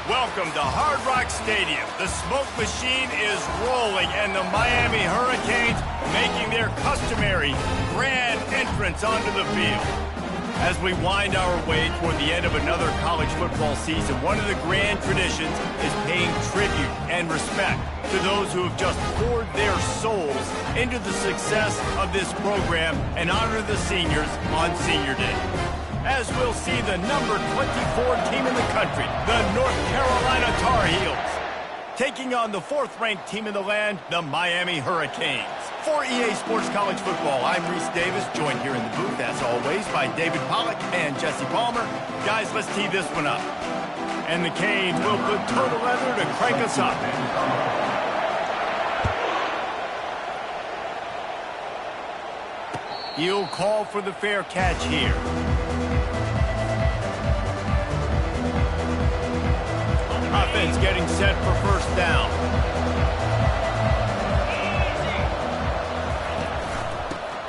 Welcome to Hard Rock Stadium. The smoke machine is rolling and the Miami Hurricanes making their customary grand entrance onto the field. As we wind our way toward the end of another college football season, one of the grand traditions is paying tribute and respect to those who have just poured their souls into the success of this program and honor the seniors on Senior Day. As we'll see the number 24 team in the country, the North Carolina Tar Heels, taking on the fourth-ranked team in the land, the Miami Hurricanes. For EA Sports College Football, I'm Reese Davis, joined here in the booth, as always, by David Pollack and Jesse Palmer. Guys, let's tee this one up. And the Canes will put total leather to crank us up. He'll call for the fair catch here. Offense getting set for first down.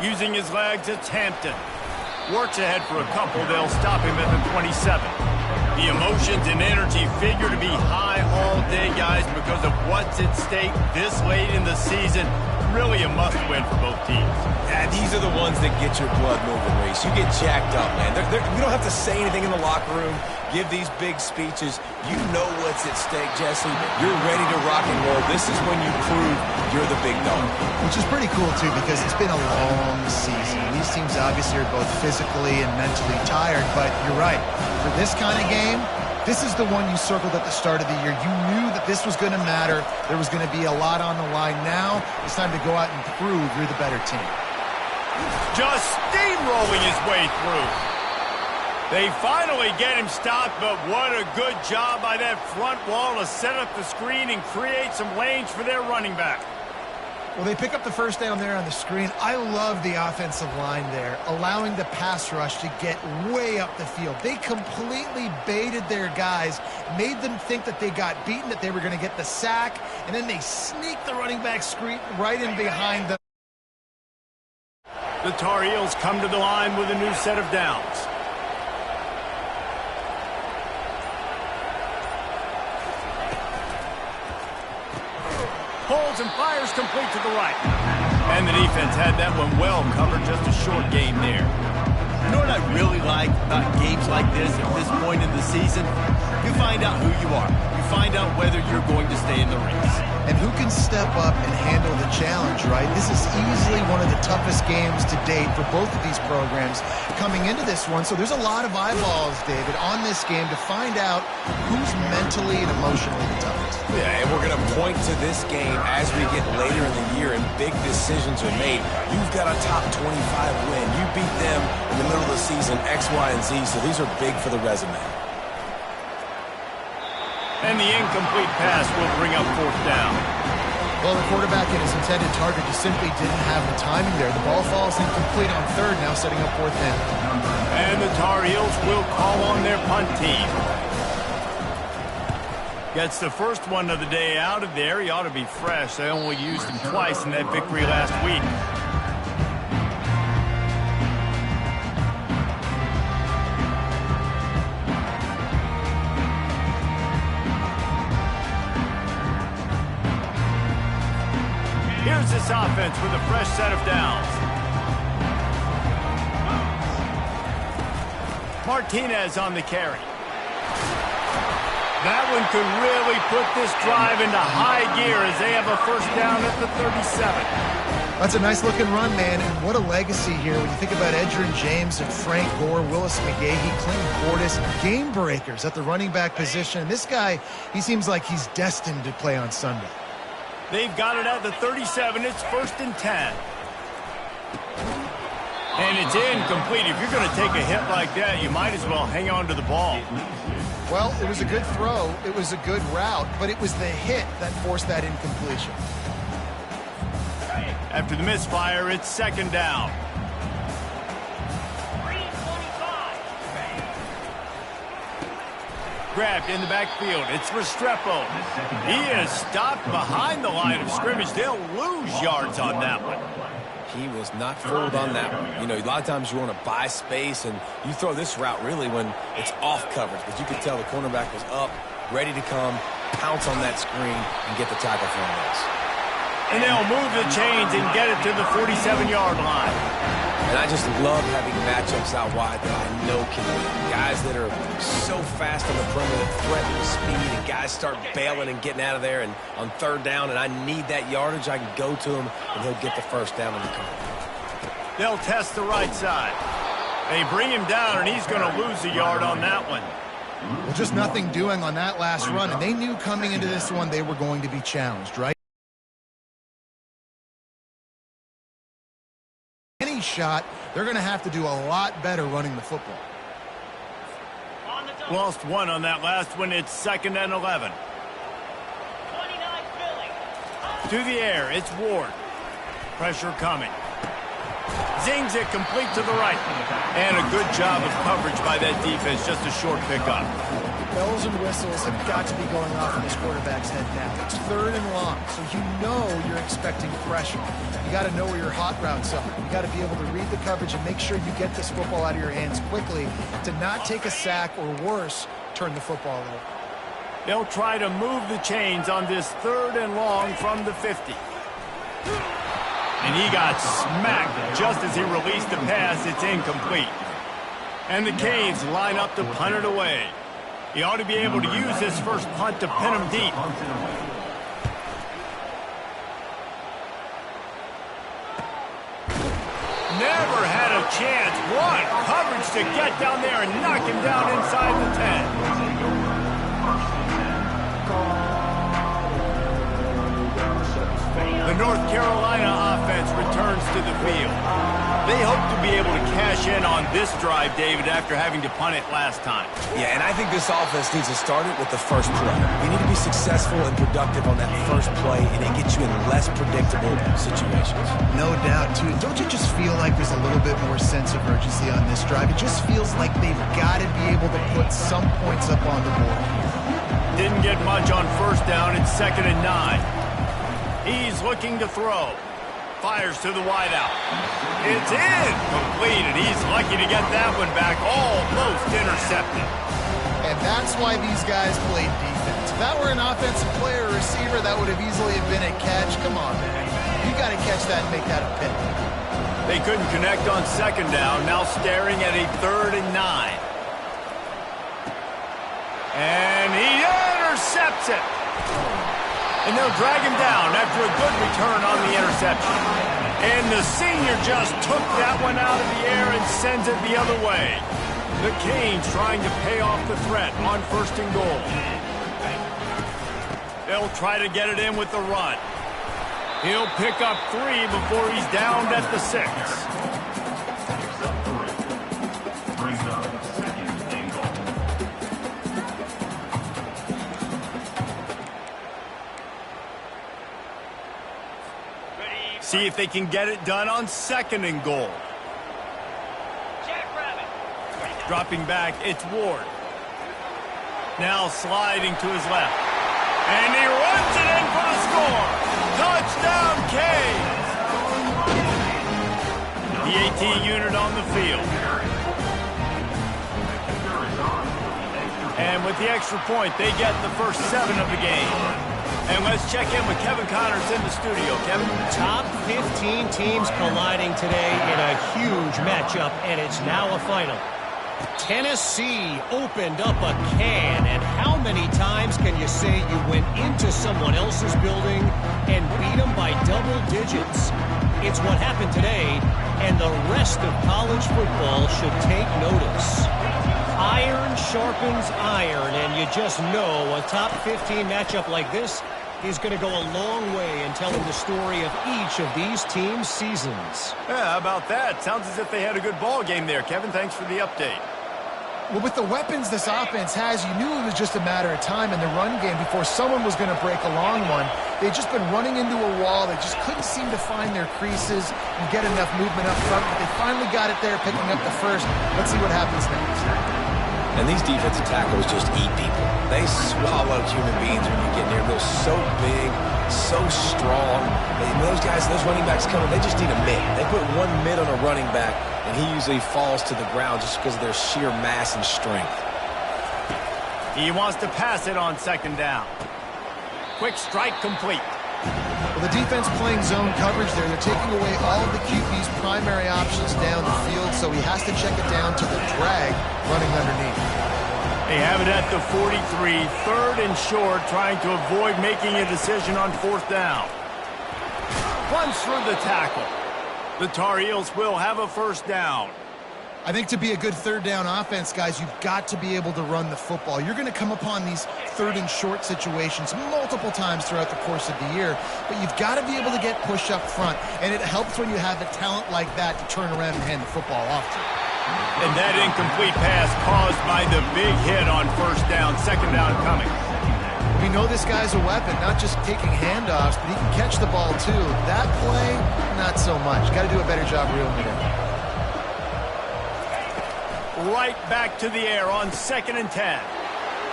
Using his legs, it's Hampton. Works ahead for a couple. They'll stop him at the 27. The emotions and energy figure to be high all day, guys, because of what's at stake this late in the season. Really a must-win for both teams. Yeah, these are the ones that get your blood moving, Reese. You get jacked up, man. You don't have to say anything in the locker room, give these big speeches. You know what's at stake, Jesse. You're ready to rock and roll. This is when you prove you're the big dog. Which is pretty cool, too, because it's been a long season. These teams obviously are both physically and mentally tired, but you're right. For this kind of game, this is the one you circled at the start of the year. You knew that this was going to matter. There was going to be a lot on the line. Now it's time to go out and prove you're the better team. Just steamrolling his way through. They finally get him stopped, but what a good job by that front wall to set up the screen and create some lanes for their running back. Well, they pick up the first down there on the screen. I love the offensive line there, allowing the pass rush to get way up the field. They completely baited their guys, made them think that they got beaten, that they were going to get the sack, and then they sneaked the running back screen right in behind them. The Tar Heels come to the line with a new set of downs. Holds and fires complete to the right. And the defense had that one well covered, just a short game there. You know what I really like about games like this at this point in the season? You find out who you are. You find out whether you're going to stay in the race. And who can step up and handle the challenge, right? This is easily one of the toughest games to date for both of these programs coming into this one. So there's a lot of eyeballs, David, on this game to find out who's mentally and emotionally the toughest. Yeah, and we're going to point to this game as we get later in the year and big decisions are made. You've got a top 25 win. You beat them in the middle of the season, X, Y, and Z, so these are big for the resume. And the incomplete pass will bring up fourth down. Well, the quarterback and his intended target just simply didn't have the timing there. The ball falls incomplete on third, now setting up fourth down. And the Tar Heels will call on their punt team. Gets the first one of the day out of there. He ought to be fresh. They only used him twice in that victory last week. Here's this offense with a fresh set of downs. Martinez on the carry. That one could really put this drive into high gear as they have a first down at the 37. That's a nice-looking run, man, and what a legacy here when you think about Edgerrin James and Frank Gore, Willis McGahee, Clinton Portis, game breakers at the running back position. This guy, he seems like he's destined to play on Sunday. They've got it at the 37. It's first and 10. And it's incomplete. If you're going to take a hit like that, you might as well hang on to the ball. Well, it was a good throw. It was a good route, but it was the hit that forced that incompletion. After the misfire, it's second down. Grabbed in the backfield. It's Restrepo. He is stopped behind the line of scrimmage. They'll lose yards on that one. He was not fooled on that one. You know, a lot of times you want to buy space, and you throw this route really when it's off coverage, because you could tell the cornerback was up ready to come, pounce on that screen, and get the tackle for a loss. And they'll move the chains and get it to the 47-yard line. And I just love having matchups out wide that I know can win. Guys that are so fast on the perimeter that threaten the speed, and guys start bailing and getting out of there. And on third down, and I need that yardage, I can go to him, and he'll get the first down in the corner. They'll test the right side. They bring him down, and he's going to lose a yard on that one. Well, just nothing doing on that last run, and they knew coming into this one they were going to be challenged, right? Any shot, they're going to have to do a lot better running the football. Lost one on that last one. It's 2nd and 11. To the air, it's Ward. Pressure coming. Zings it complete to the right. And a good job of coverage by that defense. Just a short pickup. Bells and whistles have got to be going off in this quarterback's head now. It's 3rd and long, so you know you're expecting pressure. You got to know where your hot routes are. You got to be able to read the coverage and make sure you get this football out of your hands quickly to not take a sack or worse, turn the football over. They'll try to move the chains on this 3rd and long from the 50. And he got smacked just as he released the pass. It's incomplete. And the Canes line up to punt it away. He ought to be able to use this first punt to pin him deep. Never had a chance. What coverage to get down there and knock him down inside the 10. The North Carolina offense returns to the field. They hope to be able to cash in on this drive, David, after having to punt it last time. Yeah, and I think this offense needs to start it with the first play. You need to be successful and productive on that first play, and it gets you in less predictable situations. No doubt, too. Don't you just feel like there's a little bit more sense of urgency on this drive? It just feels like they've got to be able to put some points up on the board. Didn't get much on first down. It's 2nd and 9. He's looking to throw. Fires to the wideout. It's incomplete, and he's lucky to get that one back. Almost intercepted. And that's why these guys played defense. If that were an offensive player or receiver, that would have easily been a catch. Come on, man. You got to catch that and make that a pick. They couldn't connect on 2nd down. Now staring at a 3rd and 9. And he intercepts it. And they'll drag him down after a good return on the interception. And the senior just took that one out of the air and sends it the other way. The Canes trying to pay off the threat on 1st and goal. They'll try to get it in with the run. He'll pick up 3 before he's downed at the 6. See if they can get it done on 2nd and goal. Dropping back, it's Ward. Now sliding to his left. And he runs it in for the score. Touchdown, Canes! The AT unit on the field. And with the extra point, they get the first 7 of the game. And let's check in with Kevin Connors in the studio. Kevin? Top 15 teams colliding today in a huge matchup, and it's now a final. Tennessee opened up a can, and how many times can you say you went into someone else's building and beat them by double digits? It's what happened today, and the rest of college football should take notice. Iron sharpens iron, and you just know a top 15 matchup like this is going to go a long way in telling the story of each of these teams' seasons. Yeah, how about that? Sounds as if they had a good ball game there. Kevin, thanks for the update. Well, with the weapons this offense has, you knew it was just a matter of time in the run game before someone was going to break a long one. They'd just been running into a wall. They just couldn't seem to find their creases and get enough movement up front, but they finally got it there, picking up the first. Let's see what happens next. And these defensive tackles just eat people. They swallow human beings when you get near them. They're so big, so strong. And those guys, those running backs coming, they just need a mid. They put one mid on a running back, and he usually falls to the ground just because of their sheer mass and strength. He wants to pass it on second down. Quick strike complete. Well, the defense playing zone coverage there. They're taking away all of the QB's primary options down the field, so he has to check it down to the drag running underneath. They have it at the 43, third and short, trying to avoid making a decision on fourth down. Runs through the tackle. The Tar Heels will have a first down. I think to be a good third down offense, guys, you've got to be able to run the football. You're going to come upon these third and short situations multiple times throughout the course of the year, but you've got to be able to get push up front, and it helps when you have a talent like that to turn around and hand the football off to. And that incomplete pass caused by the big hit on first down, second down coming. We know this guy's a weapon, not just taking handoffs, but he can catch the ball too. That play, not so much. Got to do a better job reeling it in. Right back to the air on 2nd and 10.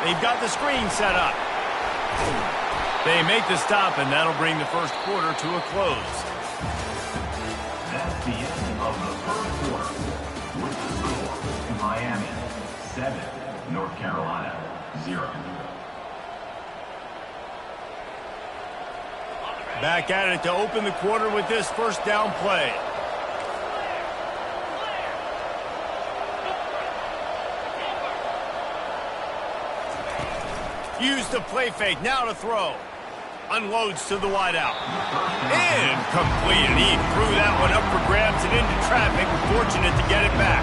They've got the screen set up. They make the stop, and that'll bring the first quarter to a close. That's the end of the first quarter. With the score, Miami 7, North Carolina 0. Back at it to open the quarter with this first down play. Use the play fake, now to throw. Unloads to the wideout. Incomplete, and he threw that one up for grabs and into traffic. Fortunate to get it back.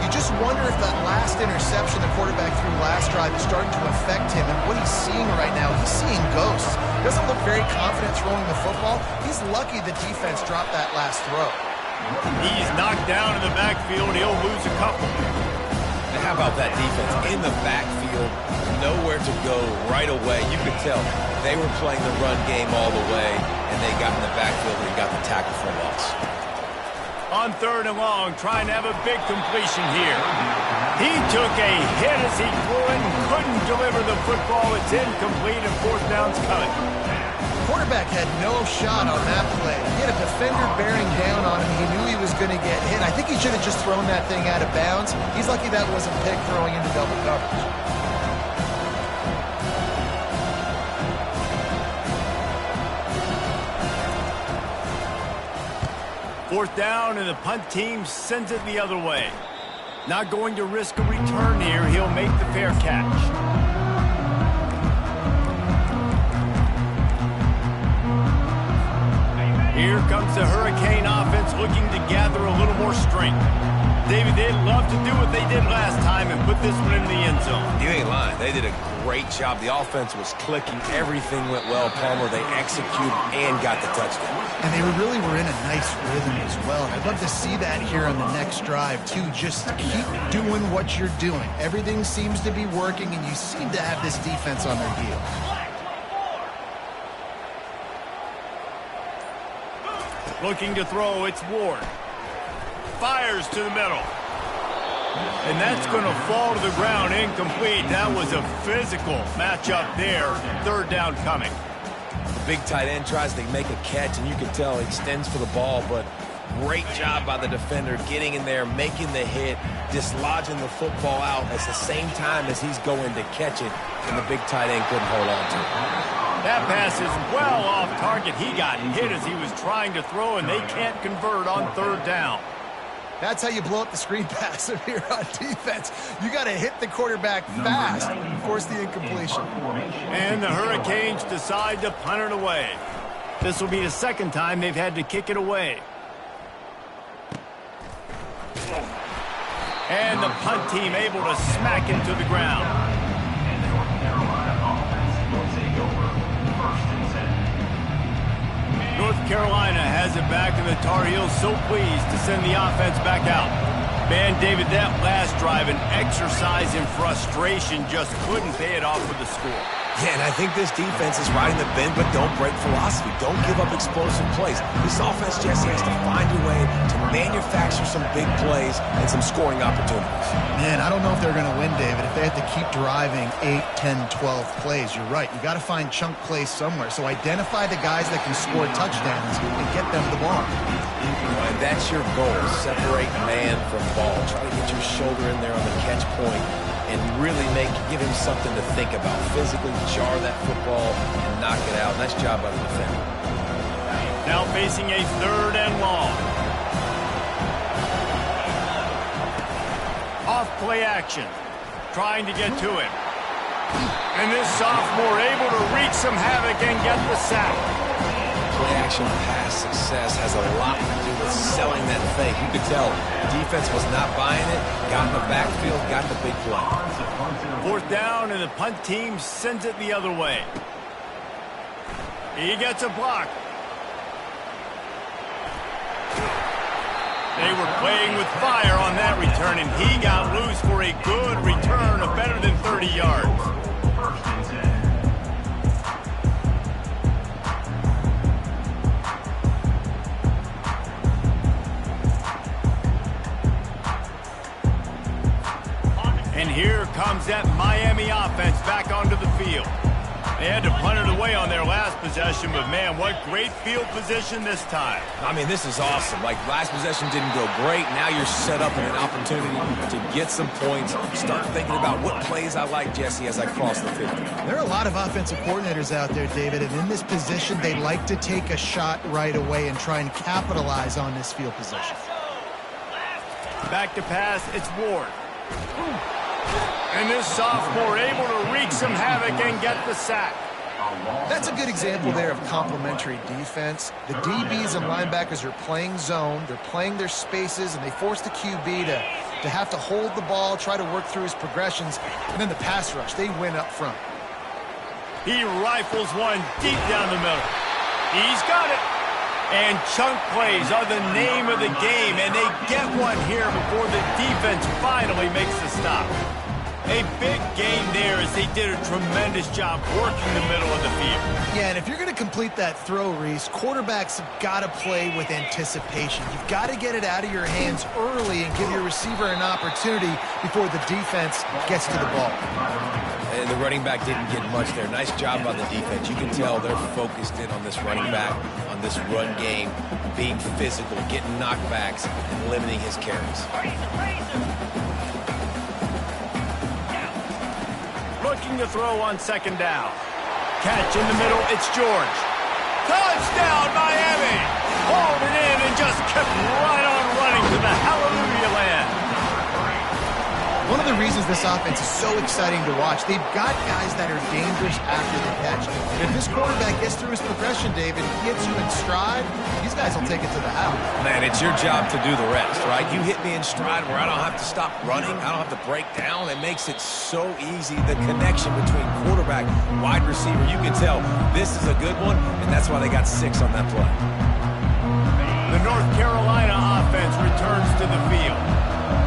You just wonder if that last interception the quarterback threw last drive is starting to affect him, and what he's seeing right now, he's seeing ghosts. Doesn't look very confident throwing the football. He's lucky the defense dropped that last throw. He's knocked down in the backfield. He'll lose a couple. How about that defense in the backfield, nowhere to go right away? You could tell they were playing the run game all the way, and they got in the backfield and got the tackle for a loss. On 3rd and long, trying to have a big completion here. He took a hit as he threw it and couldn't deliver the football. It's incomplete, and fourth down's coming. Quarterback had no shot on that play. He had a defender bearing down on him. He knew he was going to get hit. I think he should have just thrown that thing out of bounds. He's lucky that wasn't pick throwing into double coverage. Fourth down, and the punt team sends it the other way. Not going to risk a return here. He'll make the fair catch. Here comes the Hurricane offense looking to gather a little more strength. David, they'd love to do what they did last time and put this one in the end zone. You ain't lying. They did a great job. The offense was clicking. Everything went well. Palmer, they executed and got the touchdown. And they really were in a nice rhythm as well. I'd love to see that here on the next drive, too. Just keep doing what you're doing. Everything seems to be working, and you seem to have this defense on their heels. Looking to throw, it's Ward. Fires to the middle. And that's going to fall to the ground, incomplete. That was a physical matchup there. 3rd down coming. The big tight end tries to make a catch, and you can tell he extends for the ball, but great job by the defender getting in there, making the hit, dislodging the football out at the same time as he's going to catch it, and the big tight end couldn't hold on to it. That pass is well off target. He got hit as he was trying to throw, and they can't convert on 3rd down. That's how you blow up the screen pass here on defense. You got to hit the quarterback fast and force the incompletion. And the Hurricanes decide to punt it away. This will be the 2nd time they've had to kick it away. And the punt team able to smack it to the ground. And the North Carolina offense will take over 1st and 10. North Carolina has it back, and the Tar Heels so pleased to send the offense back out. Man, David, that last drive, an exercise in frustration, just couldn't pay it off with the score. Yeah, and I think this defense is riding the bend but don't break philosophy. Don't give up explosive plays. This offense, Jesse, has to find a way to manufacture some big plays and some scoring opportunities. Man, I don't know if they're going to win, David, if they have to keep driving 8, 10, 12 plays. You're right. You got to find chunk plays somewhere. So identify the guys that can score touchdowns and get them the ball. And that's your goal. Separate man from ball. Try to get your shoulder in there on the catch point and really give him something to think about. Physically jar that football and knock it out. Nice job by the defender. Now facing a 3rd and long. Off play action. Trying to get to him. And this sophomore able to wreak some havoc and get the sack. Play-action pass success has a lot to do with selling that fake. You could tell the defense was not buying it, got in the backfield, got the big play. 4th down, and the punt team sends it the other way. He gets a block. They were playing with fire on that return, and he got loose for a good return of better than 30 yards. And here comes that Miami offense back onto the field. They had to punt it away on their last possession, but man, what great field position this time. I mean, this is awesome. Like, last possession didn't go great. Now you're set up in an opportunity to get some points. Start thinking about what plays I like, Jesse, as I cross the 50. There are a lot of offensive coordinators out there, David, and in this position, they like to take a shot right away and try and capitalize on this field position. Back to pass, it's Ward. And this sophomore able to wreak some havoc and get the sack. That's a good example there of complementary defense. The DBs and linebackers are playing zone, they're playing their spaces, and they force the QB to have to hold the ball, try to work through his progressions, and then the pass rush, they win up front. He rifles one deep down the middle. He's got it. And chunk plays are the name of the game, and they get one here before the defense finally makes the stop. A big gain there as they did a tremendous job working the middle of the field. Yeah, and if you're going to complete that throw, Reese, quarterbacks have got to play with anticipation. You've got to get it out of your hands early and give your receiver an opportunity before the defense gets to the ball. And the running back didn't get much there. Nice job by the defense. You can tell they're focused in on this running back, on this run game, being physical, getting knockbacks, and limiting his carries. Looking to throw on 2nd down. Catch in the middle, it's George. Touchdown, Miami! Hauled it in and just kept right on running to the hallelujah land. One of the reasons this offense is so exciting to watch, they've got guys that are dangerous after the catch. If this quarterback gets through his progression, David, gets you in stride, these guys will take it to the house. Man, it's your job to do the rest, right? You hit me in stride where I don't have to stop running. I don't have to break down. It makes it so easy. The connection between quarterback, wide receiver, you can tell this is a good one, and that's why they got 6 on that play. The North Carolina offense returns to the field.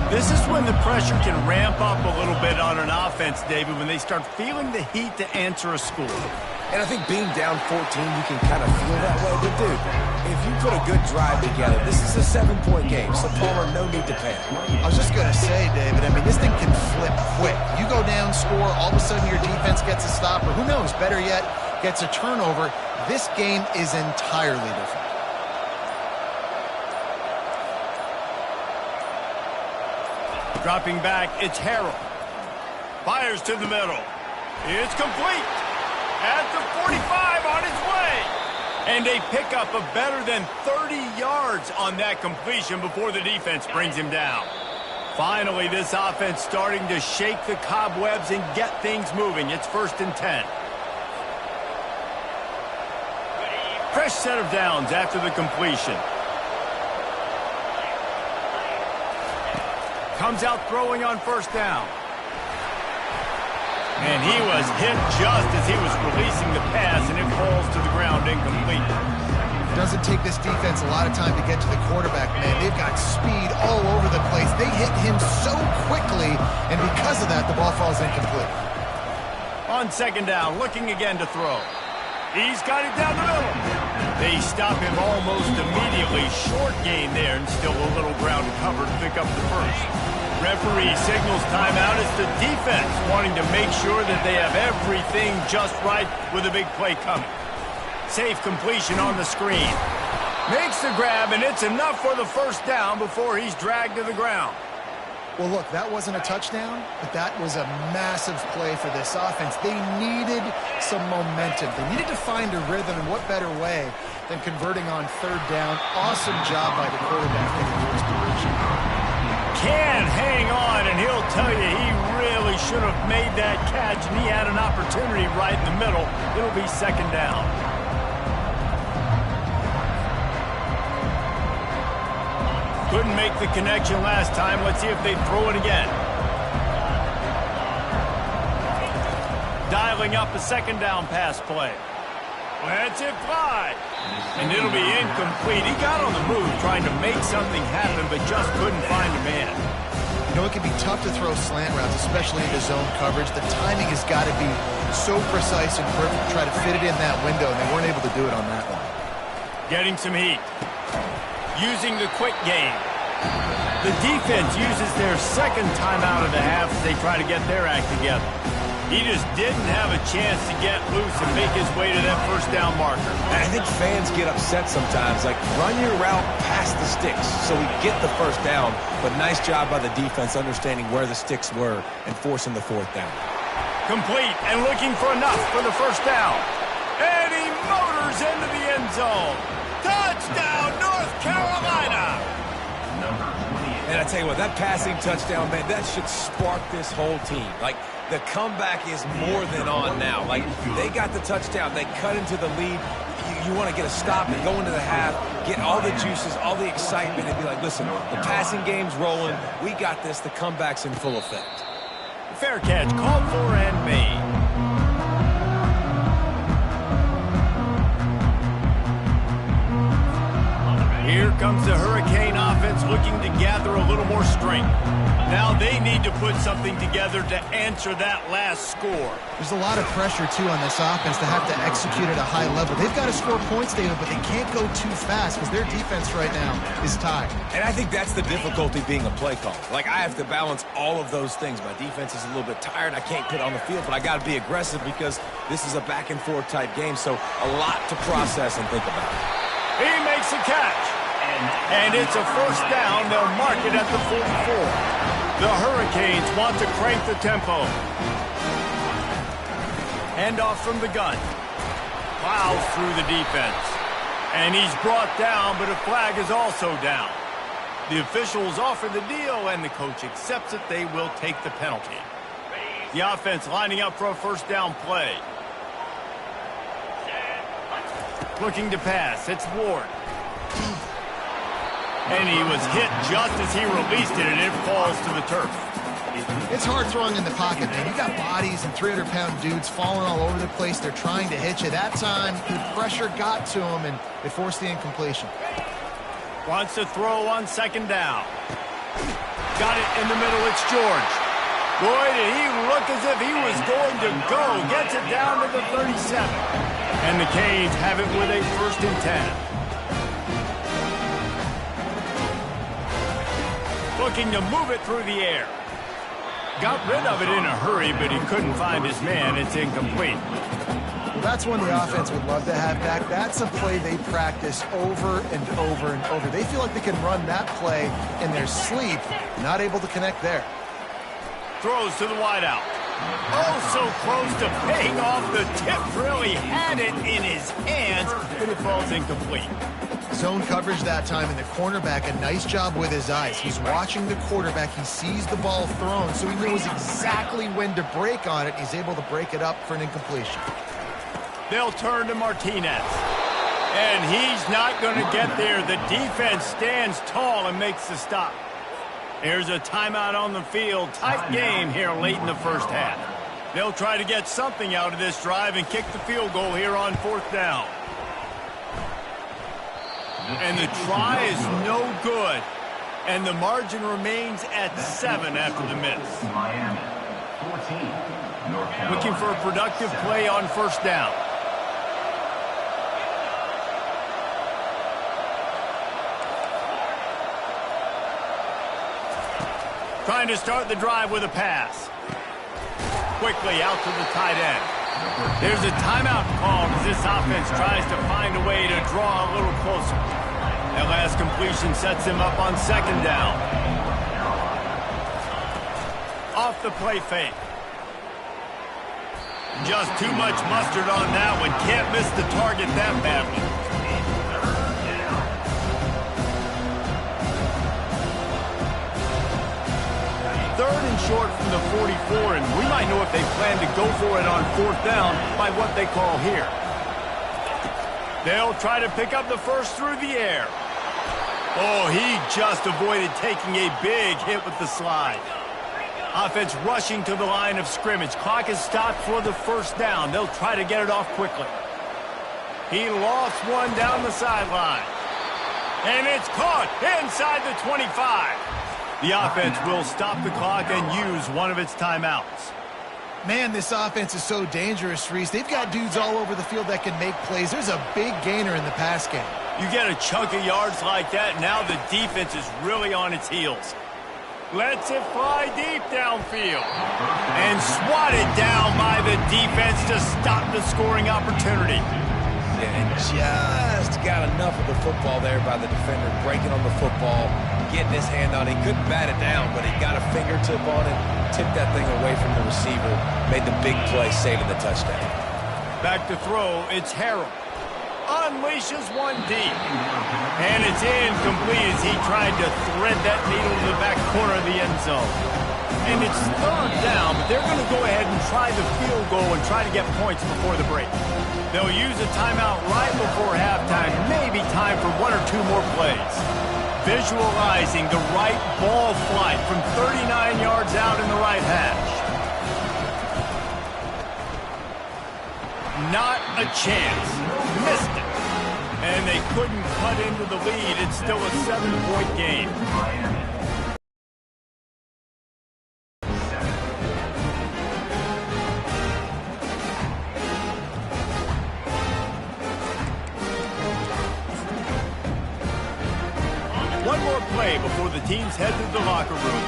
This is when the pressure can ramp up a little bit on an offense, David, when they start feeling the heat to answer a score. And I think being down 14, you can kind of feel that way. But, dude, if you put a good drive together, this is a 7-point game, so Palmer, no need to panic. I was just going to say, David, I mean, this thing can flip quick. You go down, score, all of a sudden your defense gets a stop, or who knows, better yet, gets a turnover. This game is entirely different. Dropping back, it's Harrell. Fires to the middle. It's complete. At the 45 on its way. And a pickup of better than 30 yards on that completion before the defense brings him down. Finally, this offense starting to shake the cobwebs and get things moving. It's 1st and 10. Fresh set of downs after the completion. Comes out throwing on 1st down. And he was hit just as he was releasing the pass, and it falls to the ground incomplete. Doesn't take this defense a lot of time to get to the quarterback, man. They've got speed all over the place. They hit him so quickly, and because of that, the ball falls incomplete. On 2nd down, looking again to throw. He's got it down the middle. They stop him almost immediately. Short gain there, and still a little ground cover to pick up the first. Referee signals timeout as the defense wanting to make sure that they have everything just right with a big play coming. Safe completion on the screen. Makes the grab, and it's enough for the 1st down before he's dragged to the ground. Well, look, that wasn't a touchdown, but that was a massive play for this offense. They needed some momentum. They needed to find a rhythm, and what better way than converting on third down. Awesome job by the quarterback in his position. Can hang on, and he'll tell you he really should have made that catch, and he had an opportunity right in the middle. It'll be second down. Couldn't make the connection last time. Let's see if they throw it again. Dialing up a second down pass play. Let's it fly. And it'll be incomplete. He got on the move trying to make something happen, but just couldn't find a man. You know, it can be tough to throw slant routes, especially into zone coverage. The timing has got to be so precise and perfect to try to fit it in that window, and they weren't able to do it on that one. Getting some heat. Using the quick game. The defense uses their second timeout of the half as they try to get their act together. He just didn't have a chance to get loose and make his way to that first down marker. And I think fans get upset sometimes, like run your route past the sticks so we get the first down, but nice job by the defense understanding where the sticks were and forcing the fourth down. Complete and looking for enough for the first down. And he motors into the end zone. Touchdown, North Carolina! And I tell you what, that passing touchdown, man, that should spark this whole team. Like, the comeback is more than on now. Like, they got the touchdown. They cut into the lead. You want to get a stop and go into the half, get all the juices, all the excitement, and be like, listen, the passing game's rolling. We got this. The comeback's in full effect. Fair catch, called for and made. Here comes the Hurricane offense looking to gather a little more strength. Now they need to put something together to answer that last score. There's a lot of pressure, too, on this offense to have to execute at a high level. They've got to score points, David, but they can't go too fast because their defense right now is tied. And I think that's the difficulty being a play caller. Like, I have to balance all of those things. My defense is a little bit tired. I can't put on the field, but I got to be aggressive because this is a back-and-forth type game, so a lot to process and think about. He makes a catch. And it's a first down. They'll mark it at the 44. The Hurricanes want to crank the tempo. Handoff from the gun. Plows through the defense. And he's brought down, but a flag is also down. The officials offer the deal, and the coach accepts it. They will take the penalty. The offense lining up for a first down play. Looking to pass. It's Ward. And he was hit just as he released it, and it falls to the turf. It's hard throwing in the pocket, man. You got bodies and 300-pound dudes falling all over the place. They're trying to hit you. That time, the pressure got to him, and it forced the incompletion. Wants to throw on second down. Got it in the middle. It's George. Boy, did he look as if he was going to go. Gets it down to the 37. And the Canes have it with a 1st and 10. Looking to move it through the air. Got rid of it in a hurry, but he couldn't find his man. It's incomplete. Well, that's one the offense would love to have back. That's a play they practice over and over and over. They feel like they can run that play in their sleep. Not able to connect there. Throws to the wideout. Oh, so close to paying off the tip drill. He had it in his hands, but it falls incomplete. Zone coverage that time, and the cornerback, a nice job with his eyes. He's watching the quarterback. He sees the ball thrown, so he knows exactly when to break on it. He's able to break it up for an incompletion. They'll turn to Martinez. And he's not going to get there. The defense stands tall and makes the stop. Here's a timeout on the field. Tight game here late in the first half. They'll try to get something out of this drive and kick the field goal here on 4th down. And the try is no good. And the margin remains at 7 after the miss. Miami, 14. North Carolina, looking for a productive play on first down. Trying to start the drive with a pass. Quickly out to the tight end. There's a timeout called as this offense tries to find a way to draw a little closer. That last completion sets him up on second down. off the play fake. Just too much mustard on that one. Can't miss the target that badly. Third and short from the 44, and we might know if they plan to go for it on fourth down by what they call here. They'll try to pick up the first through the air. Oh, he just avoided taking a big hit with the slide. Offense rushing to the line of scrimmage. Clock is stopped for the first down. They'll try to get it off quickly. He lost one down the sideline. And it's caught inside the 25. The offense will stop the clock and use one of its timeouts. Man, this offense is so dangerous, Reese. They've got dudes all over the field that can make plays. There's a big gainer in the pass game. You get a chunk of yards like that, now the defense is really on its heels. Lets it fly deep downfield. And swatted down by the defense to stop the scoring opportunity. And just got enough of the football there by the defender, breaking on the football, getting his hand on it. He couldn't bat it down, but he got a fingertip on it, tipped that thing away from the receiver, made the big play, saving the touchdown. Back to throw, it's Harrell. Unleashes one deep. And it's incomplete as he tried to thread that needle to the back corner of the end zone. And it's third down, but they're going to go ahead and try the field goal and try to get points before the break. They'll use a timeout right before halftime, maybe time for one or two more plays. Visualizing the right ball flight from 39 yards out in the right hash. Not a chance. Missed it. And they couldn't cut into the lead. It's still a 7-point game. One more play before the teams head to the locker room.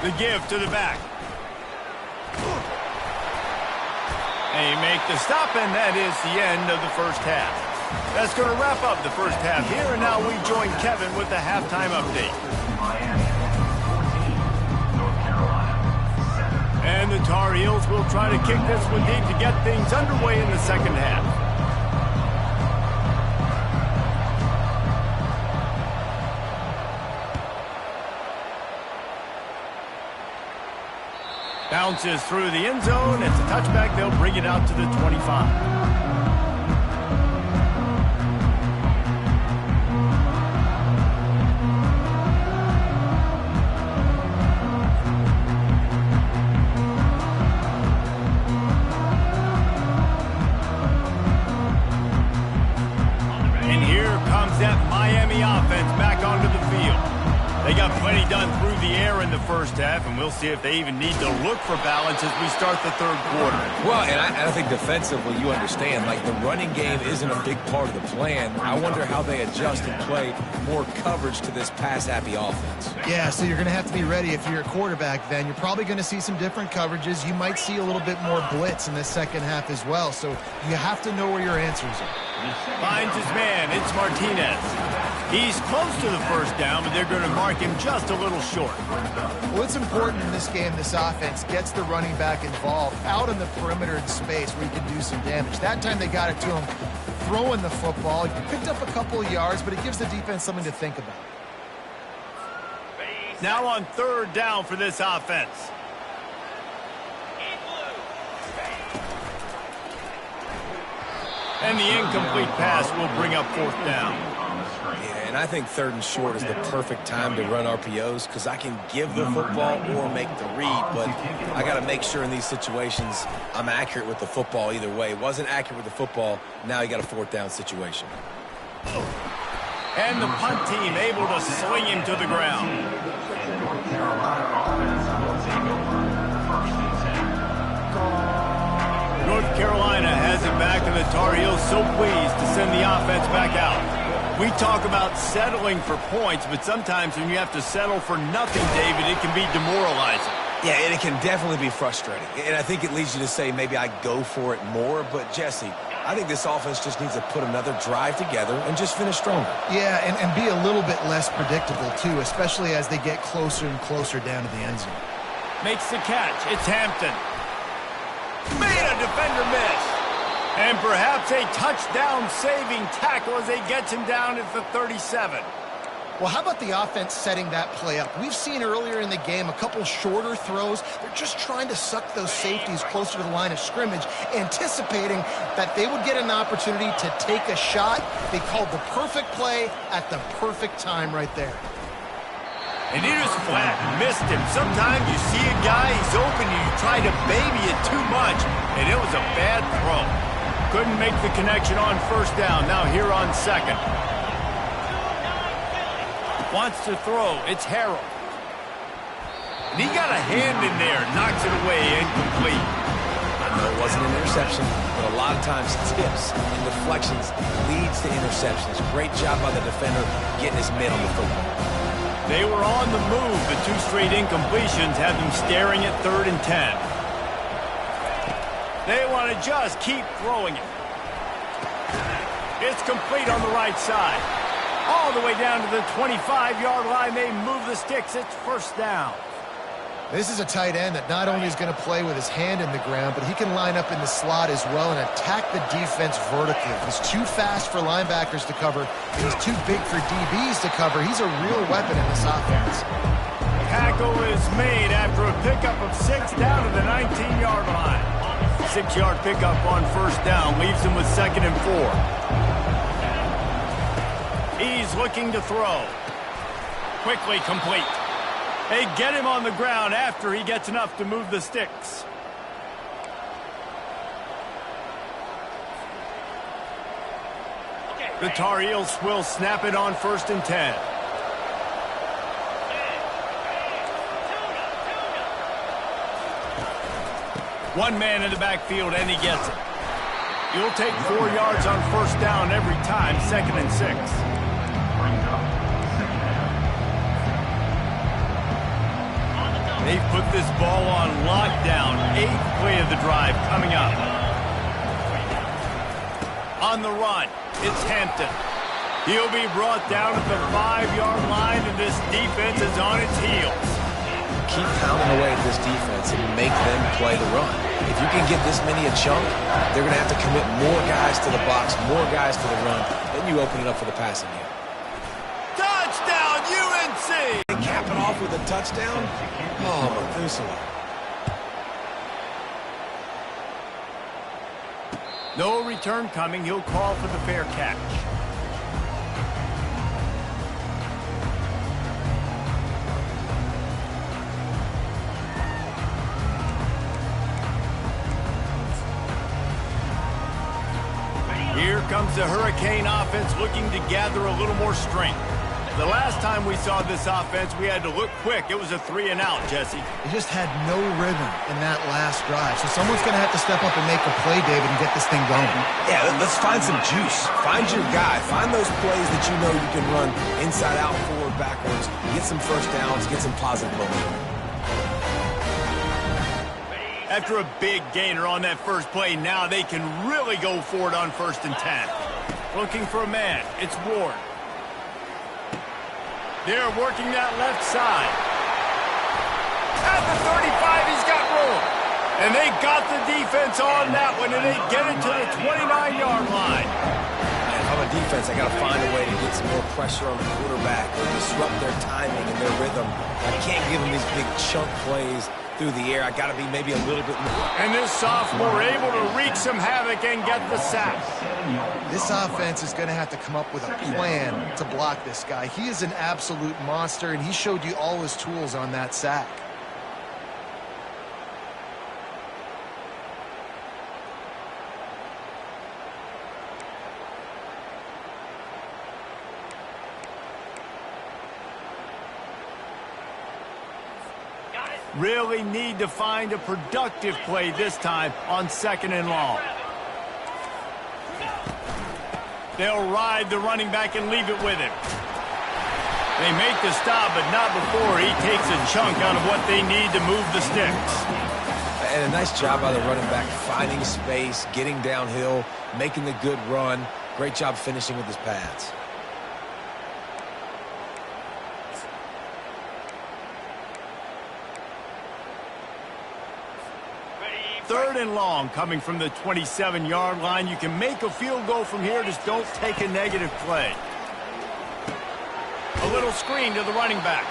The give to the back. They make the stop, and that is the end of the first half. That's going to wrap up the first half here, and now we join Kevin with the halftime update. Miami 14, North Carolina 7. And the Tar Heels will try to kick this one deep to get things underway in the second half. Bounces through the end zone. It's a touchback. They'll bring it out to the 25. And here comes that Miami offense back onto the field. They got plenty done through the air in the first half, and we'll see if they even need to look for balance as we start the third quarter. Well, and I think defensively, you understand, like the running game isn't a big part of the plan. I wonder how they adjust and play more coverage to this pass-happy offense. Yeah, so you're going to have to be ready if you're a quarterback then. You're probably going to see some different coverages. You might see a little bit more blitz in the second half as well, so you have to know where your answers are. Finds his man. It's Martinez. He's close to the first down, but they're going to mark him just a little short. Well, it's important in this game, this offense gets the running back involved out in the perimeter in space where he can do some damage. That time they got it to him throwing the football. He picked up a couple of yards, but it gives the defense something to think about. Now on third down for this offense. And the incomplete pass will bring up fourth down. Yeah, and I think third and short is the perfect time to run RPOs because I can give the football or make the read, but I got to make sure in these situations I'm accurate with the football either way. Wasn't accurate with the football, now you got a fourth down situation. And the punt team able to sling him to the ground. North Carolina offense will take over first and 10. North Carolina has it back, and the Tar Heels so pleased to send the offense back out. We talk about settling for points, but sometimes when you have to settle for nothing, David, it can be demoralizing. Yeah, and it can definitely be frustrating. And I think it leads you to say maybe I go for it more. But, Jesse, I think this offense just needs to put another drive together and just finish stronger. Yeah, and be a little bit less predictable, too, especially as they get closer and closer down to the end zone. Makes the catch. It's Hampton. Made a defender miss. And perhaps a touchdown-saving tackle as he gets him down at the 37. Well, how about the offense setting that play up? We've seen earlier in the game a couple shorter throws. They're just trying to suck those safeties closer to the line of scrimmage, anticipating that they would get an opportunity to take a shot. They called the perfect play at the perfect time right there. And he was flat, missed him. Sometimes you see a guy, he's open, and you try to baby it too much, and it was a bad throw. Couldn't make the connection on first down. Now here on second. Wants to throw. It's Harrell. And he got a hand in there. Knocks it away. Incomplete. I know it wasn't an interception, but a lot of times tips and deflections leads to interceptions. Great job by the defender getting his mitt on the football. They were on the move. The two straight incompletions have them staring at 3rd and 10. They want to just keep throwing it. It's complete on the right side. All the way down to the 25-yard line. They move the sticks. It's first down. This is a tight end that not only is going to play with his hand in the ground, but he can line up in the slot as well and attack the defense vertically. He's too fast for linebackers to cover, and he's too big for DBs to cover. He's a real weapon in this offense. Tackle is made after a pickup of 6 down to the 19-yard line. 6-yard pickup on first down leaves him with 2nd and 4. He's looking to throw. Quickly complete. They get him on the ground after he gets enough to move the sticks. The Tar Heels will snap it on 1st and 10. One man in the backfield, and he gets it. You'll take 4 yards on first down every time, 2nd and 6. They've put this ball on lockdown. 8th play of the drive coming up. On the run, it's Hampton. He'll be brought down at the 5-yard line, and this defense is on its heels. Keep pounding away at this defense and make them play the run. If you can get this many a chunk, they're going to have to commit more guys to the box, more guys to the run. Then you open it up for the passing game. Touchdown, UNC! And cap it off with a touchdown? Oh, Methuselah. No return coming. He'll call for the fair catch. Here comes the Hurricane offense looking to gather a little more strength. The last time we saw this offense, we had to look quick. It was a 3-and-out, Jesse. They just had no rhythm in that last drive. So someone's going to have to step up and make a play, David, and get this thing going. Yeah, let's find some juice. Find your guy. Find those plays that you know you can run inside out, forward, backwards. Get some first downs. Get some positive momentum. After a big gainer on that first play, now they can really go for it on 1st and 10. Looking for a man. It's Ward. They're working that left side. At the 35, he's got room. And they got the defense on that one, and they get it to the 29-yard line. And if I'm a defense, I got to find a way to get some more pressure on the quarterback or disrupt their timing and their rhythm. I can't give them these big chunk plays through the air. I got to be maybe a little bit more. And this sophomore able to wreak some havoc and get the sack. This offense is going to have to come up with a plan to block this guy. He is an absolute monster, and he showed you all his tools on that sack. Really need to find a productive play this time on 2nd and long. They'll ride the running back and leave it with him. They make the stop, but not before he takes a chunk out of what they need to move the sticks. and a nice job by the running back, finding space, getting downhill, making the good run. Great job finishing with his pads. Third and long coming from the 27-yard line. You can make a field goal from here. Just don't take a negative play. A little screen to the running back.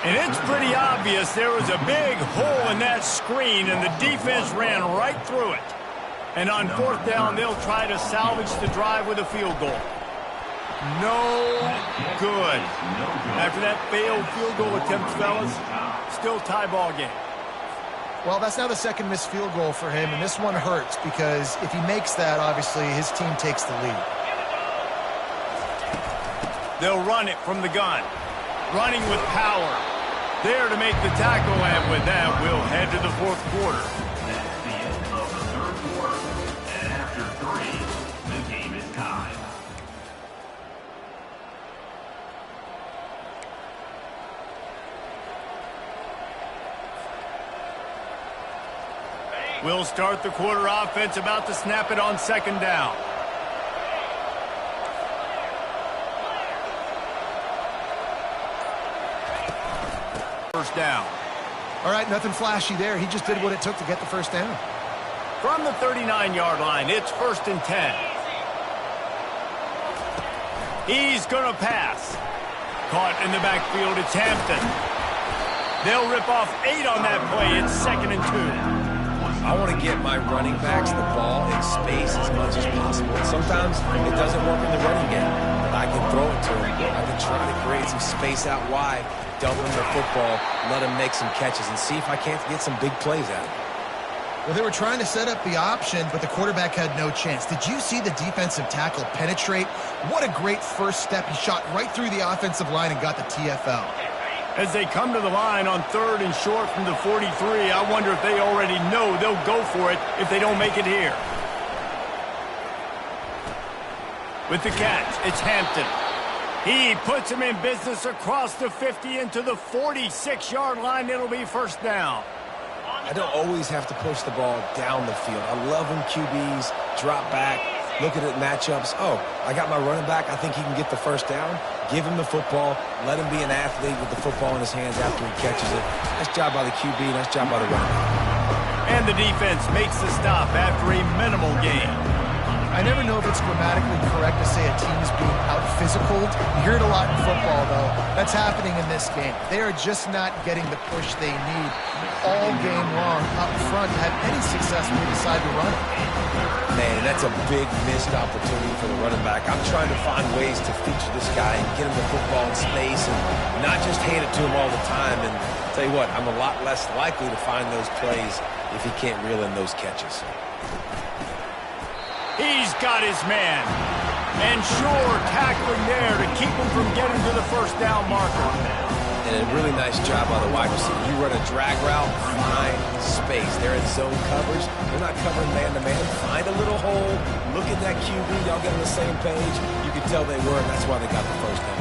And it's pretty obvious there was a big hole in that screen, and the defense ran right through it. And on fourth down, they'll try to salvage the drive with a field goal. No good. After that failed field goal attempt, fellas, still tie ball game. Well, that's now the second missed field goal for him, and this one hurts because if he makes that, obviously, his team takes the lead. They'll run it from the gun. Running with power. There to make the tackle, and with that, we'll head to the fourth quarter. That's the end of the third quarter. And after 3, the game is tied. We'll start the quarter offense, about to snap it on second down. First down. All right, nothing flashy there. He just did what it took to get the first down. From the 39-yard line, it's 1st and 10. He's going to pass. Caught in the backfield, it's Hampton. They'll rip off 8 on that play. It's 2nd and 2. I want to get my running backs the ball in space as much as possible. And sometimes it doesn't work in the running game, but I can throw it to him. I can try to create some space out wide, dump him the football, let him make some catches, and see if I can't get some big plays out of him. Well, they were trying to set up the option, but the quarterback had no chance. Did you see the defensive tackle penetrate? What a great first step. He shot right through the offensive line and got the TFL. As they come to the line on 3rd and short from the 43, I wonder if they already know they'll go for it if they don't make it here. With the catch, it's Hampton. He puts him in business across the 50 into the 46-yard line. It'll be first down. I don't always have to push the ball down the field. I love when QBs drop back, looking at matchups. Oh, I got my running back. I think he can get the first down. Give him the football. Let him be an athlete with the football in his hands after he catches it. Nice job by the QB. Nice job by the running back. And the defense makes the stop after a minimal gain. I never know if it's grammatically correct to say a team is being out-physicaled. You hear it a lot in football, though. That's happening in this game. They are just not getting the push they need all game long up front to have any success when they decide to run it. Man, that's a big missed opportunity for the running back. I'm trying to find ways to feature this guy and get him the football in space and not just hand it to him all the time. And I'll tell you what, I'm a lot less likely to find those plays if he can't reel in those catches. He's got his man. And sure, tackling there to keep him from getting to the first down marker. And a really nice job by the wide receiver. You run a drag route, find space. They're in zone coverage. They're not covering man-to-man. Find a little hole. Look at that QB. Y'all get on the same page. You can tell they were, and that's why they got the first down.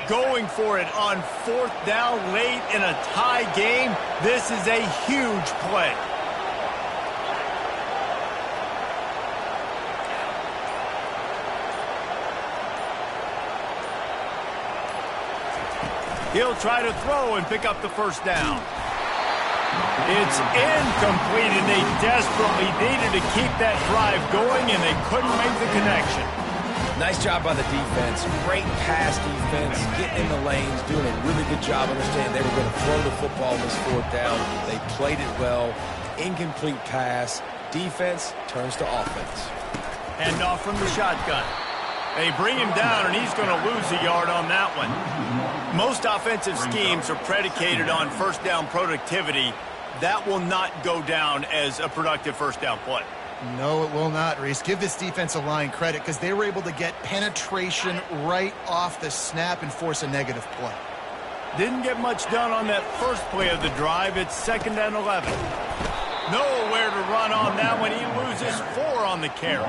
Going for it on 4th down late in a tie game. This is a huge play. He'll try to throw and pick up the first down. It's incomplete, and they desperately needed to keep that drive going, and they couldn't make the connection. Nice job by the defense. Great pass defense, getting in the lanes, doing a really good job understanding they were going to throw the football this 4th down. They played it well. Incomplete pass. Defense turns to offense. Hand off from the shotgun. They bring him down, and he's going to lose a yard on that one. Most offensive schemes are predicated on first down productivity. That will not go down as a productive first down play. No, it will not, Reese. Give this defensive line credit because they were able to get penetration right off the snap and force a negative play. Didn't get much done on that first play of the drive. It's 2nd and 11. Nowhere to run on that one. He loses 4 on the carry.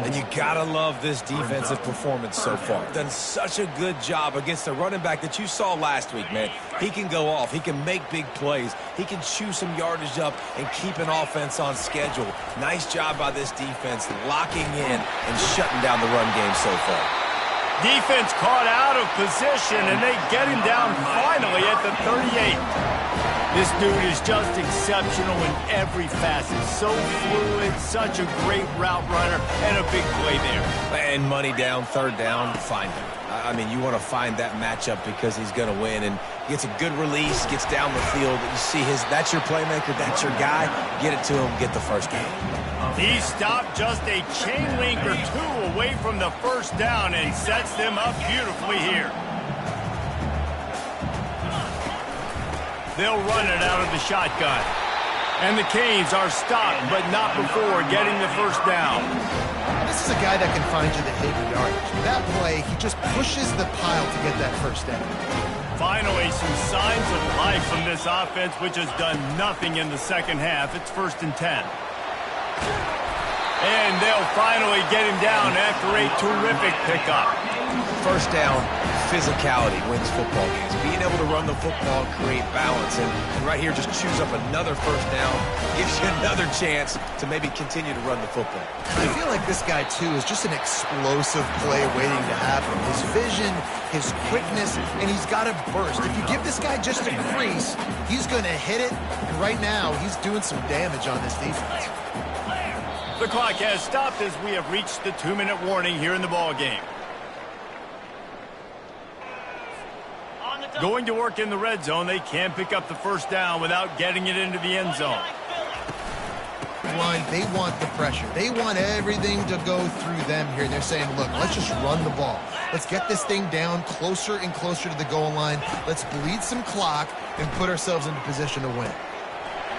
And you gotta love this defensive performance so far. Done such a good job against the running back that you saw last week, man. He can go off. He can make big plays. He can chew some yardage up and keep an offense on schedule. Nice job by this defense locking in and shutting down the run game so far. Defense caught out of position, and they get him down finally at the 38. This dude is just exceptional in every facet. So fluid, such a great route runner, and a big play there. And money down, 3rd down, find him. I mean, you want to find that matchup because he's going to win. And gets a good release, gets down the field. You see that's your playmaker, that's your guy. Get it to him, get the first down. He stopped just a chain link or 2 away from the first down and sets them up beautifully here. They'll run it out of the shotgun. And the Canes are stopped, but not before getting the first down. This is a guy that can find you the hidden yardage. That play, he just pushes the pile to get that first down. Finally, some signs of life from this offense, which has done nothing in the second half. It's 1st and 10. And they'll finally get him down after a terrific pickup. First down, physicality wins football games. Being able to run the football, create balance, and right here just chews up another first down, gives you another chance to maybe continue to run the football. I feel like this guy, too, is just an explosive play waiting to happen. His vision, his quickness, and he's got a burst. If you give this guy just a crease, he's going to hit it, and right now he's doing some damage on this defense. The clock has stopped as we have reached the 2-minute warning here in the ball game. Going to work in the red zone. They can't pick up the first down without getting it into the end zone. Line, they want the pressure. They want everything to go through them here. They're saying, look, let's just run the ball. Let's get this thing down closer and closer to the goal line. Let's bleed some clock and put ourselves into position to win.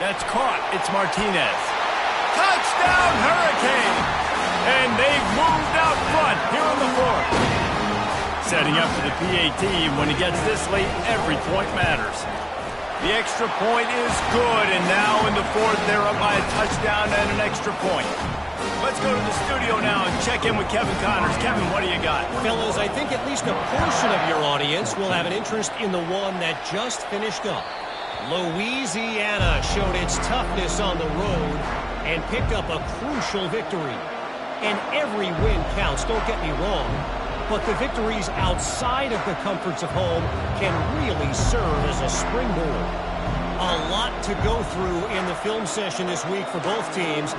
That's caught. It's Martinez. Touchdown, Hurricane! And they've moved out front here in the 4th. Setting up for the PAT. When he gets this late, every point matters. The extra point is good, and now in the 4th, they're up by a touchdown and an extra point. Let's go to the studio now and check in with Kevin Connors. Kevin, what do you got? Fellas, I think at least a portion of your audience will have an interest in the one that just finished up. Louisiana showed its toughness on the road and picked up a crucial victory. And every win counts, don't get me wrong. But the victories outside of the comforts of home can really serve as a springboard. A lot to go through in the film session this week for both teams.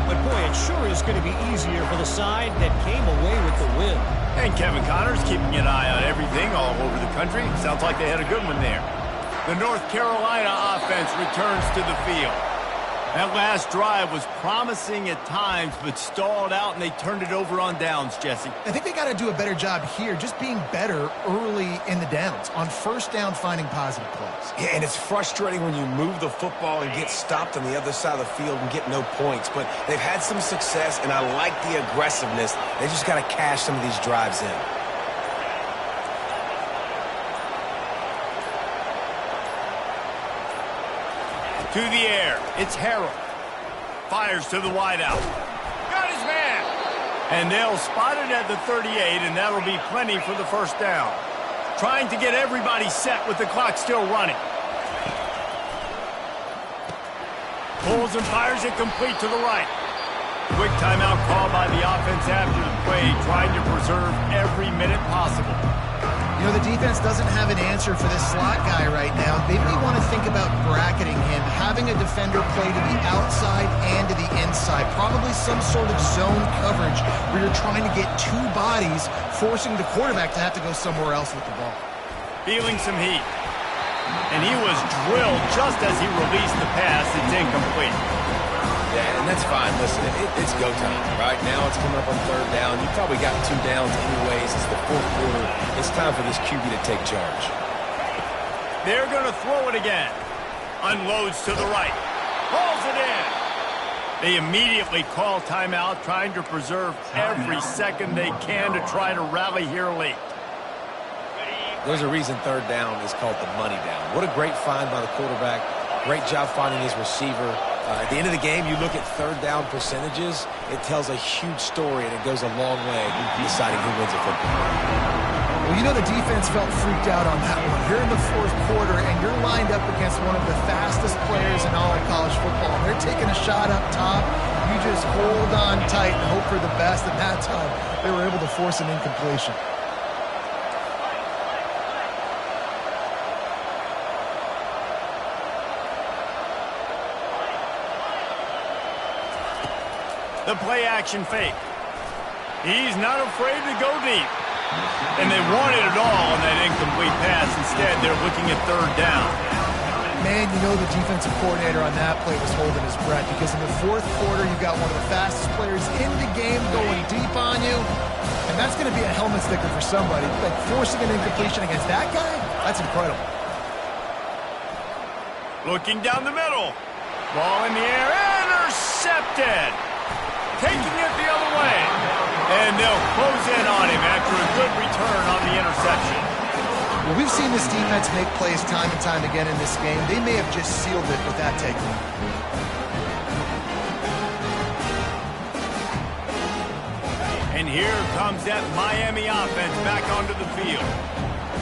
But boy, it sure is going to be easier for the side that came away with the win. And Kevin Connors keeping an eye on everything all over the country. Sounds like they had a good one there. The North Carolina offense returns to the field. That last drive was promising at times, but stalled out, and they turned it over on downs, Jesse. I think they got to do a better job here, just being better early in the downs, on first down finding positive plays. Yeah, and it's frustrating when you move the football and get stopped on the other side of the field and get no points, but they've had some success, and I like the aggressiveness. They just got to cash some of these drives in. To the air, it's Harrell. Fires to the wideout. Got his man! And they'll spot it at the 38, and that'll be plenty for the first down. Trying to get everybody set with the clock still running. Pulls and fires it complete to the right. Quick timeout call by the offense after the play, trying to preserve every minute possible. You know, the defense doesn't have an answer for this slot guy right now. They may want to think about bracketing him, having a defender play to the outside and to the inside. Probably some sort of zone coverage where you're trying to get 2 bodies, forcing the quarterback to have to go somewhere else with the ball. Feeling some heat. And he was drilled just as he released the pass. It's incomplete. Yeah, and that's fine. Listen, it's go time. Right now it's coming up on 3rd down. You probably got 2 downs anyways. It's the 4th quarter. It's time for this QB to take charge. They're going to throw it again. Unloads to the right. Hauls it in. They immediately call timeout, trying to preserve every second they can to try to rally here late. There's a reason third down is called the money down. What a great find by the quarterback. Great job finding his receiver. At the end of the game, you look at third down percentages, it tells a huge story, and it goes a long way in deciding who wins a football. Well, you know the defense felt freaked out on that one. You're in the fourth quarter, and you're lined up against one of the fastest players in all of college football. And they're taking a shot up top. You just hold on tight and hope for the best. And that time, they were able to force an incompletion. The play-action fake. He's not afraid to go deep. And they wanted it all on that incomplete pass. Instead, they're looking at third down. Man, you know the defensive coordinator on that play was holding his breath, because in the fourth quarter, you've got one of the fastest players in the game going deep on you. And that's going to be a helmet sticker for somebody. Like forcing an incompletion against that guy, that's incredible. Looking down the middle. Ball in the air. Intercepted. Taking it the other way. And they'll close in on him after a good return on the interception. Well, we've seen this defense make plays time and time again in this game. They may have just sealed it with that takeaway. And here comes that Miami offense back onto the field.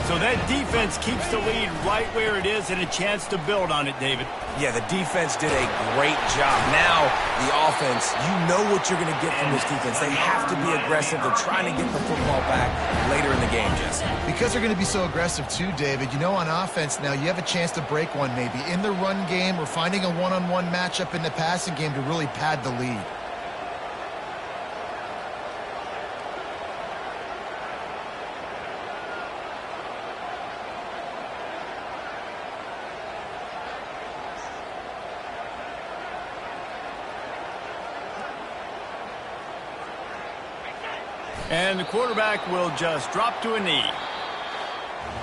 So that defense keeps the lead right where it is and a chance to build on it, David. Yeah, the defense did a great job. Now, the offense, you know what you're going to get from this defense. They have to be aggressive. They're trying to get the football back later in the game, Jesse. Because they're going to be so aggressive too, David, you know, on offense now, you have a chance to break one maybe in the run game or finding a one-on-one matchup in the passing game to really pad the lead. And the quarterback will just drop to a knee.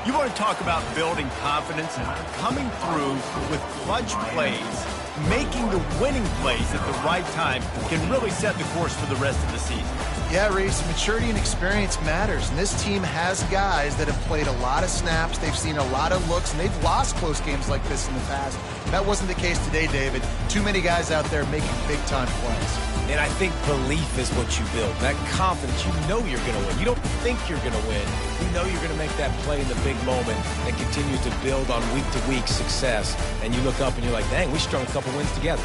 You want to talk about building confidence and coming through with clutch plays. Making the winning plays at the right time can really set the course for the rest of the season. Yeah, Reese, maturity and experience matters. And this team has guys that have played a lot of snaps. They've seen a lot of looks, and they've lost close games like this in the past. That wasn't the case today, David. Too many guys out there making big-time plays. And I think belief is what you build. That confidence, you know you're going to win. You don't think you're going to win. You know you're going to make that play in the big moment and continue to build on week-to-week success. And you look up and you're like, dang, we strung a couple wins together.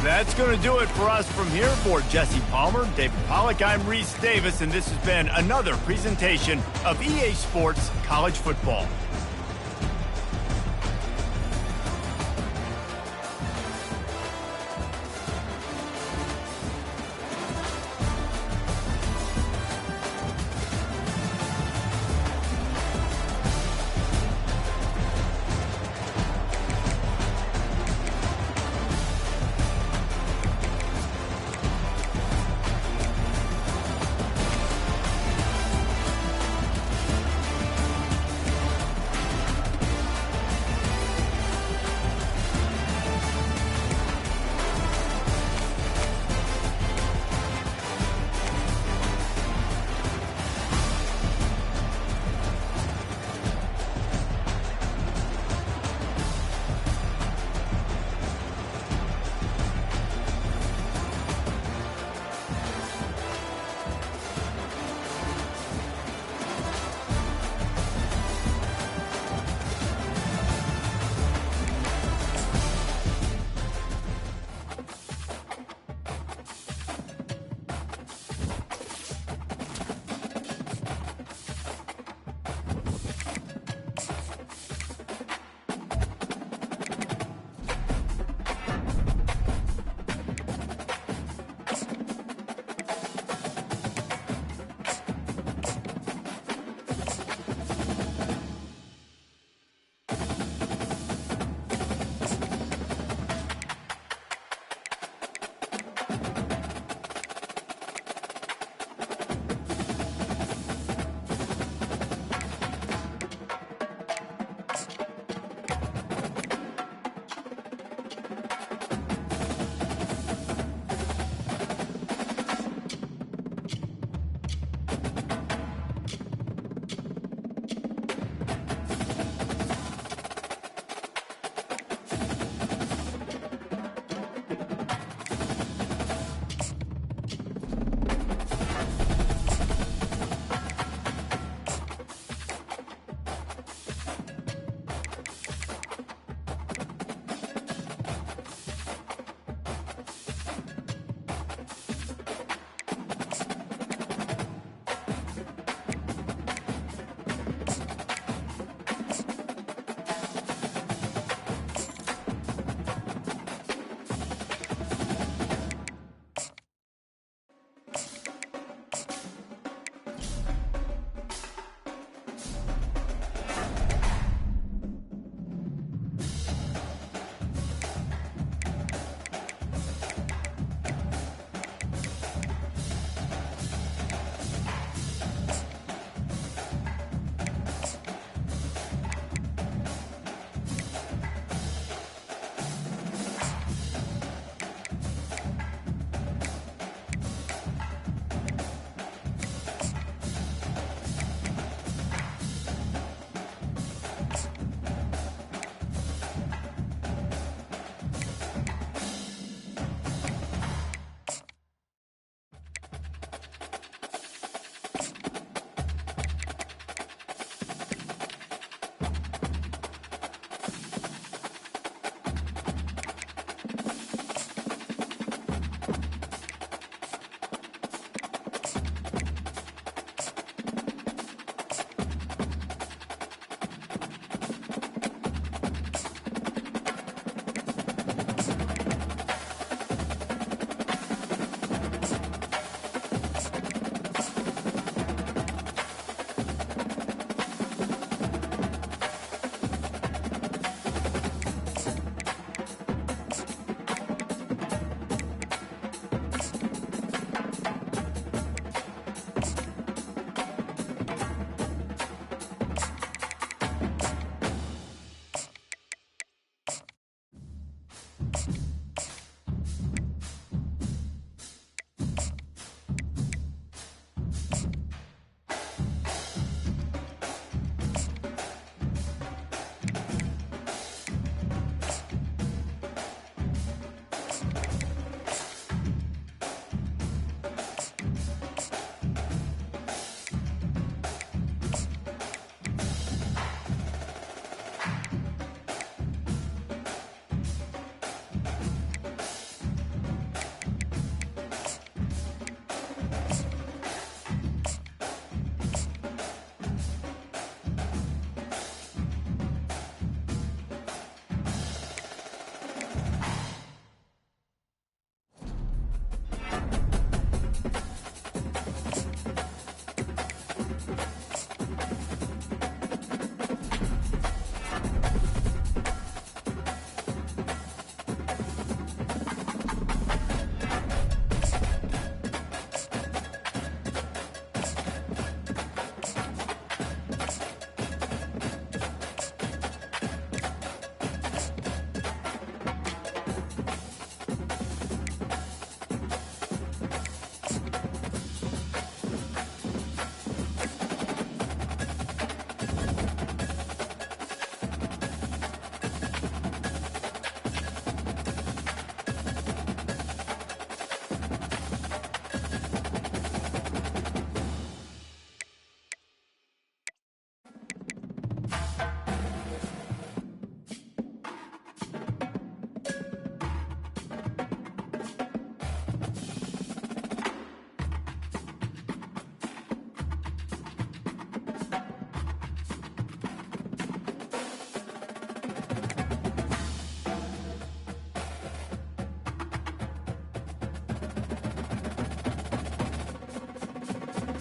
That's going to do it for us from here. For Jesse Palmer, David Pollack, I'm Reese Davis, and this has been another presentation of EA Sports College Football.